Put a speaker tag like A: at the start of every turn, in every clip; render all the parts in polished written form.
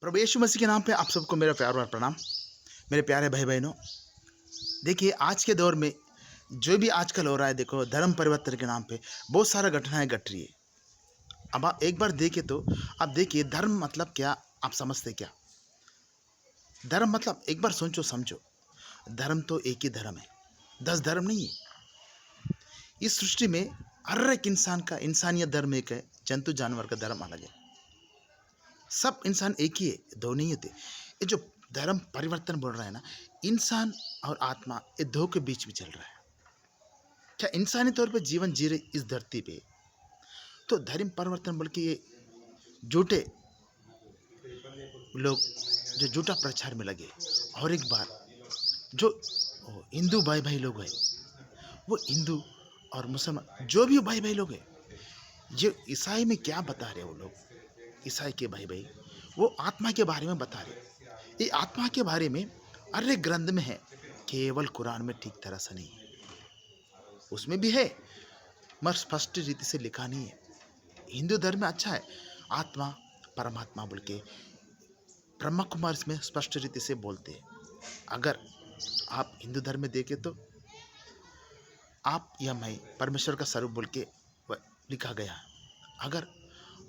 A: प्रभु यीशु मसीह के नाम पे आप सबको मेरा प्यार और प्रणाम। मेरे प्यारे भाई बहनों, देखिए आज के दौर में जो भी आजकल हो रहा है, देखो धर्म परिवर्तन के नाम पे बहुत सारा घटनाएं घट रही है। अब आप एक बार देखे तो आप देखिए धर्म मतलब क्या, आप समझते क्या धर्म मतलब? एक बार सोचो समझो। धर्म तो एक ही धर्म है, 10 धर्म नहीं है। इस सृष्टि में हर एक इंसान का इंसानियत धर्म एक है, जंतु जानवर का धर्म अलग है। सब इंसान एक ही है, दो नहीं होते। ये जो धर्म परिवर्तन बोल रहा है ना, इंसान और आत्मा ये दो के बीच में चल रहा है। क्या इंसानी तौर पे जीवन जी रहे इस धरती पे, तो धर्म परिवर्तन बोल के ये झूठे लोग जो झूठा प्रचार में लगे। और एक बार जो हिंदू भाई भाई लोग हैं, वो हिंदू और मुसलमान जो भी भाई भाई लोग हैं, ये ईसाई में क्या बता रहे हैं वो लोग, ईसाई के भाई भाई वो आत्मा के बारे में बता रहे। ये आत्मा के बारे में हर एक ग्रंथ में है, केवल कुरान में ठीक तरह से नहीं है। उसमें भी है मगर स्पष्ट रीति से लिखा नहीं है। हिंदू धर्म में अच्छा है, आत्मा परमात्मा बोल के ब्रह्मा कुमार इसमें स्पष्ट रीति से बोलते हैं। अगर आप हिंदू धर्म में देखें तो आप या मैं परमेश्वर का स्वरूप बोल के लिखा गया है। अगर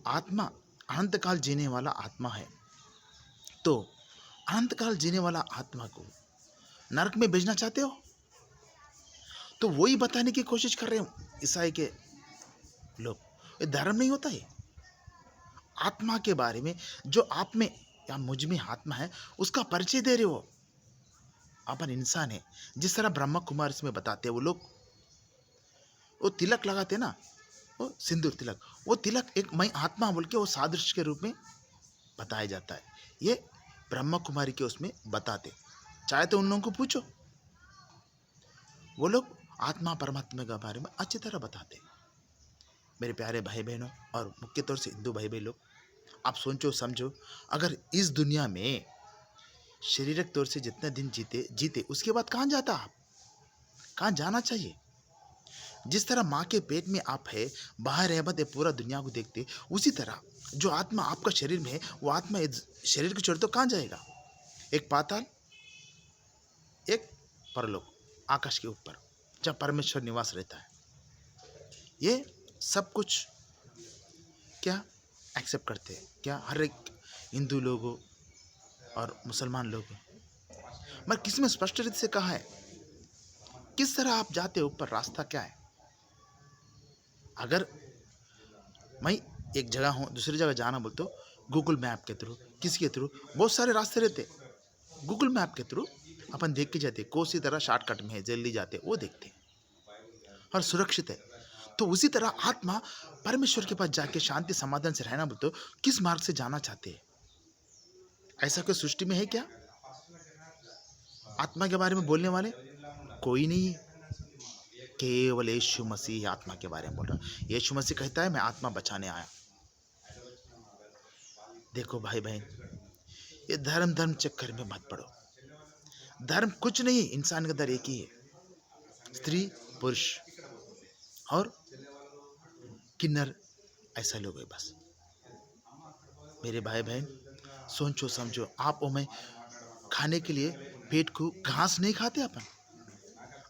A: आत्मा अनंत काल जीने वाला आत्मा है, तो अनंत काल जीने वाला आत्मा को नरक में भेजना चाहते हो? तो वही बताने की कोशिश कर रहे हो ईसाई के लोग। ये धर्म नहीं होता है। आत्मा के बारे में जो आप में या मुझ में आत्मा है, उसका परिचय दे रहे हो। अपन इंसान है, जिस तरह ब्रह्मा कुमार इसमें बताते हैं वो लोग, वो तिलक लगाते ना, वो सिंदूर तिलक, वो तिलक एक मैं आत्मा बोल के वो सादृश्य के रूप में बताया जाता है। ये ब्रह्मा कुमारी के उसमें बताते। चाहे तो उन लोगों को पूछो, वो लोग आत्मा परमात्मा के बारे में अच्छी तरह बताते। मेरे प्यारे भाई बहनों और मुख्य तौर से हिंदू भाई भाई लोग, आप सोचो समझो, अगर इस दुनिया में शारीरिक तौर से जितने दिन जीते उसके बाद कहाँ जाता आप, कहाँ जाना चाहिए? जिस तरह माँ के पेट में आप है, बाहर रहमत है, पूरा दुनिया को देखते, उसी तरह जो आत्मा आपका शरीर में है, वो आत्मा शरीर को छोड़ तो कहाँ जाएगा? एक पाताल, एक परलोक, आकाश के ऊपर जहाँ परमेश्वर निवास रहता है। ये सब कुछ क्या एक्सेप्ट करते हैं क्या? हर एक हिंदू लोगों और मुसलमान लोग, मगर किसी में स्पष्ट रूप से कहा है किस तरह आप जाते हो ऊपर, रास्ता क्या है? अगर मैं एक जगह हूँ, दूसरी जगह जाना बोल तो गूगल मैप के थ्रू, किसके थ्रू, बहुत सारे रास्ते रहते। गूगल मैप के थ्रू अपन देख के जाते, कौन सी तरह शॉर्टकट में है, जल्दी जाते, वो देखते और सुरक्षित है। तो उसी तरह आत्मा परमेश्वर के पास जाके शांति समाधान से रहना बोल तो किस मार्ग से जाना चाहते हैं? ऐसा कोई सृष्टि में है क्या आत्मा के बारे में बोलने वाले? कोई नहीं है। केवल यीशु मसीह आत्मा के बारे में बोल रहा। यीशु मसीह कहता है मैं आत्मा बचाने आया। देखो भाई बहन, ये धर्म चक्कर में मत पड़ो। धर्म कुछ नहीं है, इंसान का धर्म एक ही है, स्त्री पुरुष और किन्नर, ऐसा लोग है बस। मेरे भाई बहन सोचो समझो, आप और मैं खाने के लिए पेट को घास नहीं खाते, अपन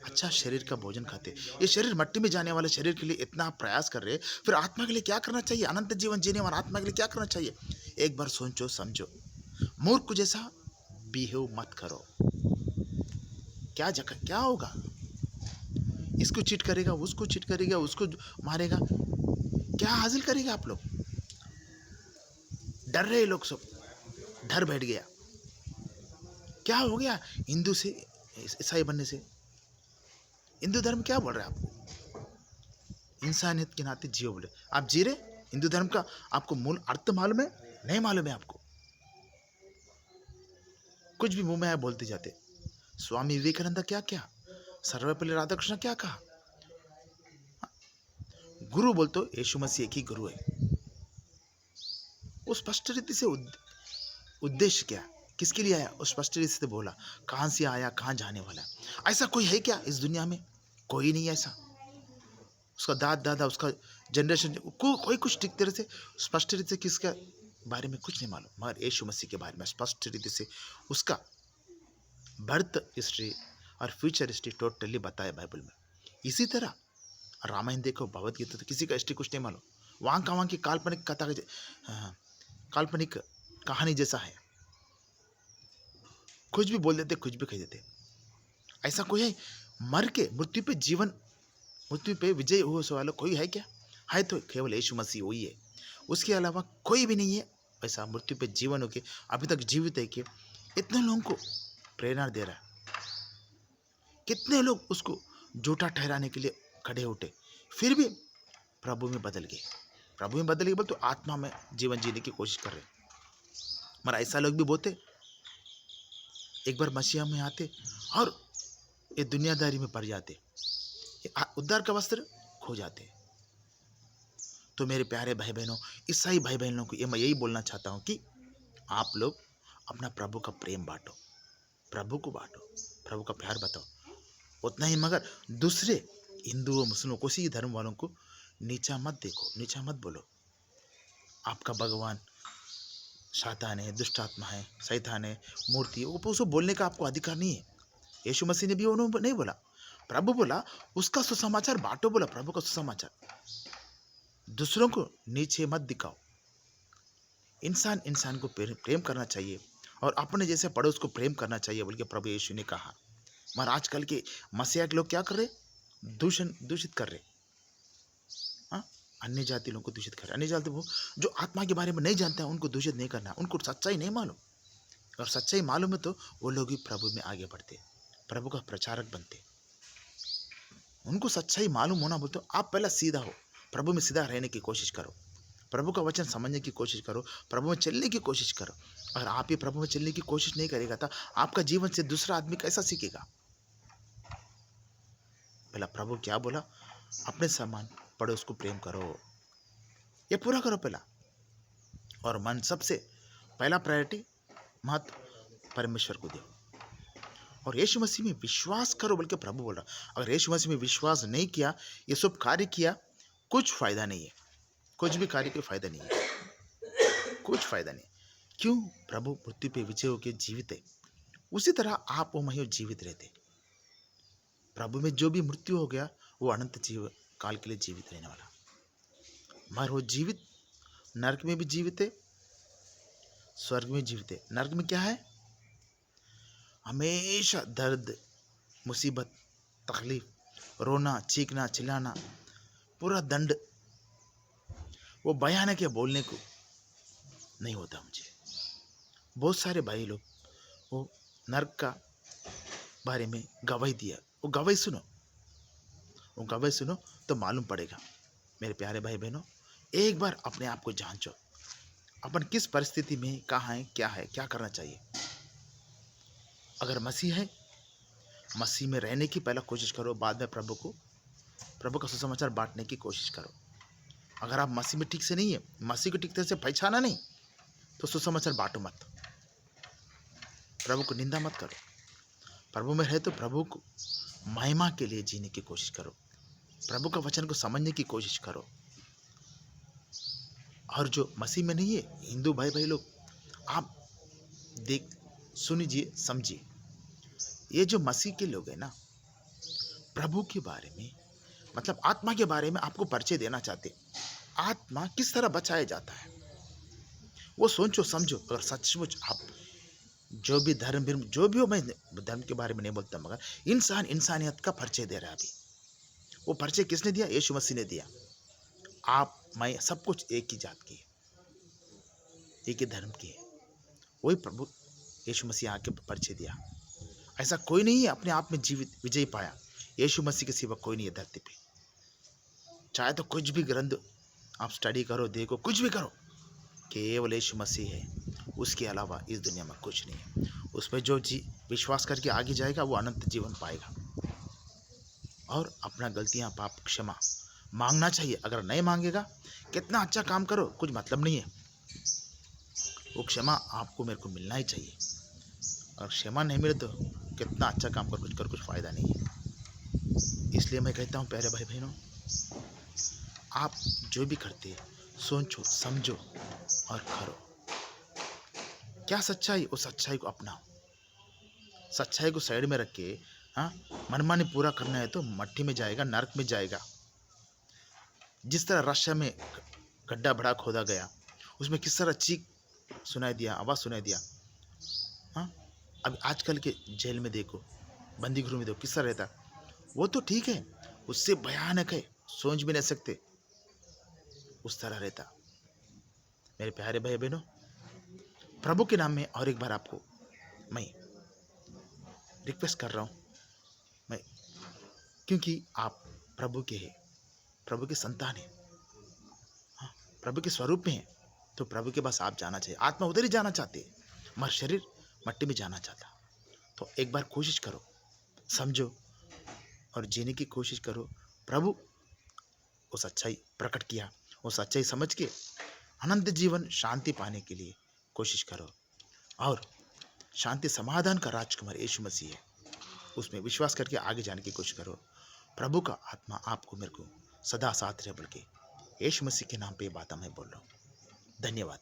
A: अच्छा शरीर का भोजन खाते। ये शरीर मट्टी में जाने वाले शरीर के लिए इतना प्रयास कर रहे, फिर आत्मा के लिए क्या करना चाहिए? अनंत जीवन जीने वाला आत्मा के लिए क्या करना चाहिए? एक बार सोचो समझो। मूर्ख जैसा बिहेव मत करो। क्या होगा? इसको चीट करेगा, उसको चीट करेगा, उसको मारेगा, क्या हासिल करेगा? आप लोग डर रहे, लोग सब डर बैठ गया। क्या हो गया हिंदू से ईसाई बनने से? हिंदू धर्म क्या बोल रहा है आपको? इंसानियत के नाते जियो बोले, आप जी रहे। हिंदू धर्म का आपको मूल अर्थ मालूम है? नहीं मालूम है आपको। कुछ भी मुंह में आया बोलते जाते। स्वामी विवेकानंद क्या क्या, सर्वपल्ली राधाकृष्ण क्या कहा? गुरु बोल तो यीशु मसीह एक ही गुरु है। वो स्पष्ट रीति से उद्देश्य क्या, किसके लिए आया, वो स्पष्ट रीति से बोला। कहाँ से आया, कहाँ जाने वाला। ऐसा कोई है क्या इस दुनिया में? कोई नहीं ऐसा। उसका दादा, उसका जनरेशन कोई कुछ ठीक तरह से स्पष्ट रीति से किसका बारे में कुछ नहीं मालूम, मगर यीशु मसीह के बारे में स्पष्ट रीति से उसका बर्थ हिस्ट्री और फ्यूचर हिस्ट्री टोटली बताया बाइबल में। इसी तरह रामायण देखो, भगवत गीता, तो किसी का हिस्ट्री कुछ नहीं मालूम, वहाँ की काल्पनिक कथा काल्पनिक कहानी जैसा है, कुछ भी बोल देते, कुछ भी कह देते। ऐसा कोई है मर के मृत्यु पे जीवन, मृत्यु पे विजय हुआ वाला कोई है क्या? है तो केवल यीशु मसीह वही है, उसके अलावा कोई भी नहीं है ऐसा मृत्यु पे जीवन होके अभी तक जीवित है कि इतने लोगों को प्रेरणा दे रहा है। कितने लोग उसको झूठा ठहराने के लिए खड़े उठे, फिर भी प्रभु में बदल गए। प्रभु में बदल गए बोल तो आत्मा में जीवन जीने की कोशिश कर रहे। मगर ऐसा लोग भी बोलते एक बार मसीहा में आते और ये दुनियादारी में पड़ जाते, उद्धार का वस्त्र खो जाते। तो मेरे प्यारे भाई बहनों, ईसाई भाई बहनों को ये मैं यही बोलना चाहता हूँ कि आप लोग अपना प्रभु का प्रेम बांटो, प्रभु को बांटो, प्रभु का प्यार बताओ, उतना ही। मगर दूसरे हिंदू और मुस्लिमों को, किसी धर्म वालों को नीचा मत देखो, नीचा मत बोलो। आपका भगवान शैतान है, दुष्ट आत्मा है, शैतान है, मूर्ति है, वो उसको बोलने का आपको अधिकार नहीं है। यीशु मसीह ने भी उन्होंने नहीं बोला, प्रभु बोला उसका सुसमाचार बांटो, बोला प्रभु का सुसमाचार। दूसरों को नीचे मत दिखाओ। इंसान इंसान को प्रेम करना चाहिए और अपने जैसे पड़ोस को प्रेम करना चाहिए बोल के प्रभु यीशु ने कहा। मगर आजकल के मसीहा के लोग क्या कर रहे? दूषित कर रहे। अन्य जाति लोगों को दूषित कर रहे। अन्य जाति वो जो आत्मा के बारे में नहीं जानते हैं उनको दूषित नहीं करना, उनको सच्चाई नहीं मालूम। और सच्चाई मालूम है तो वो लोग भी प्रभु में आगे बढ़ते, प्रभु का प्रचारक बनते। उनको सच्चाई मालूम होना बोलते आप पहला सीधा हो, प्रभु में सीधा रहने की कोशिश करो, प्रभु का वचन समझने की कोशिश करो, प्रभु में चलने की कोशिश करो। अगर आप ही प्रभु में चलने की कोशिश नहीं करेगा तो आपका जीवन से दूसरा आदमी कैसा सीखेगा? पहला प्रभु क्या बोला? अपने समान पड़ोस को प्रेम करो, ये पूरा करो पहला। और मन सबसे पहला प्रायोरिटी महत्व परमेश्वर को दो और यीशु मसीह में विश्वास करो बल्कि प्रभु बोल रहा। अगर यीशु मसीह में विश्वास नहीं किया, ये सब कार्य किया, कुछ फायदा नहीं है, कुछ भी कार्य कोई फायदा नहीं है, कुछ फायदा नहीं। क्यों? प्रभु मृत्यु पे विजय होकर जीवित है, उसी तरह आप वो महीनों जीवित रहते। प्रभु में जो भी मृत्यु हो गया वो अनंत जीव काल के लिए जीवित रहने वाला, मगर वो जीवित नरक में भी जीवित है, स्वर्ग में जीवित है। नरक में क्या है? हमेशा दर्द, मुसीबत, तकलीफ, रोना, चीखना, चिल्लाना, पूरा दंड। वो भयानक है, बोलने को नहीं होता मुझे। बहुत सारे भाई लोग वो नरक का बारे में गवाही दिया, वो गवाही सुनो, वो गवाही सुनो तो मालूम पड़ेगा। मेरे प्यारे भाई बहनों, एक बार अपने आप को जांचो, अपन किस परिस्थिति में कहाँ है, क्या करना चाहिए। अगर मसीह है, मसीह में रहने की पहला कोशिश करो, बाद में प्रभु का सुसमाचार बांटने की कोशिश करो। अगर आप मसीह में ठीक से नहीं है, मसीह को ठीक तरह से पहचाना नहीं, तो सुसमाचार बांटो मत, प्रभु को निंदा मत करो। प्रभु में रहे तो प्रभु को महिमा के लिए जीने की कोशिश करो, प्रभु का वचन को समझने की कोशिश करो। और जो मसीह में नहीं है, हिंदू भाई लोग, आप सुनिए, समझिए, ये जो मसीह के लोग हैं ना, प्रभु के बारे में मतलब आत्मा के बारे में आपको परिचय देना चाहते। आत्मा किस तरह बचाया जाता है वो सोचो, समझो। अगर सचमुच आप जो भी धर्म जो भी हो, मैं धर्म के बारे में नहीं बोलता, मगर इंसानियत का परिचय दे रहा है। अभी वो परिचय किसने दिया? यीशु मसीह ने दिया। आप मैं सब कुछ एक ही जात की है, एक ही धर्म की है, वही प्रभु यीशु मसीह आके परिचय दिया। ऐसा कोई नहीं है अपने आप में जीवित विजय पाया, यीशु मसीह के सिवा कोई नहीं है धरती पे। चाहे तो कुछ भी ग्रंथ आप स्टडी करो, देखो, कुछ भी करो, केवल यीशु मसीह है, उसके अलावा इस दुनिया में कुछ नहीं है। उसमें जो विश्वास करके आगे जाएगा वो अनंत जीवन पाएगा। और अपना गलतियां, पाप, क्षमा मांगना चाहिए। अगर नहीं मांगेगा, कितना अच्छा काम करो, कुछ मतलब नहीं है। वो क्षमा आपको मेरे को मिलना ही चाहिए। अगर क्षमा नहीं मिले तो कितना अच्छा काम कर कुछ फ़ायदा नहीं है। इसलिए मैं कहता हूँ प्यारे भाई बहनों, आप जो भी करते सोचो, समझो और करो। क्या सच्चाई? उस सच्चाई को अपनाओ। सच्चाई को साइड में रख के हाँ, मनमानी पूरा करना है तो मट्टी में जाएगा, नरक में जाएगा। जिस तरह रशिया में गड्ढा बड़ा खोदा गया, उसमें किस तरह चीख सुनाई दिया, आवाज़ सुनाई दिया। हाँ, अब आजकल के जेल में देखो, बंदी गृह में देखो किस तरह रहता। वो तो ठीक है, उससे भयानक है, सोच भी नहीं सकते उस तरह रहता। मेरे प्यारे भाई बहनों, प्रभु के नाम में और एक बार आपको मैं रिक्वेस्ट कर रहा हूँ, मैं, क्योंकि आप प्रभु के हैं, प्रभु के संतान हैं, हाँ, प्रभु के स्वरूप में हैं, तो प्रभु के पास आप जाना चाहिए। आत्मा उधर ही जाना चाहते हैं, मगर शरीर मट्टी में जाना चाहता। तो एक बार कोशिश करो, समझो और जीने की कोशिश करो। प्रभु वो सच्चाई प्रकट किया, वो सच्चाई समझ के अनंत जीवन शांति पाने के लिए कोशिश करो। और शांति समाधान का राजकुमार यीशु मसीह है, उसमें विश्वास करके आगे जाने की कोशिश करो। प्रभु का आत्मा आपको मेरे को सदा साथ रहे, बल्कि यीशु मसीह के नाम पे ये बात मैं बोल रहा हूँ। धन्यवाद।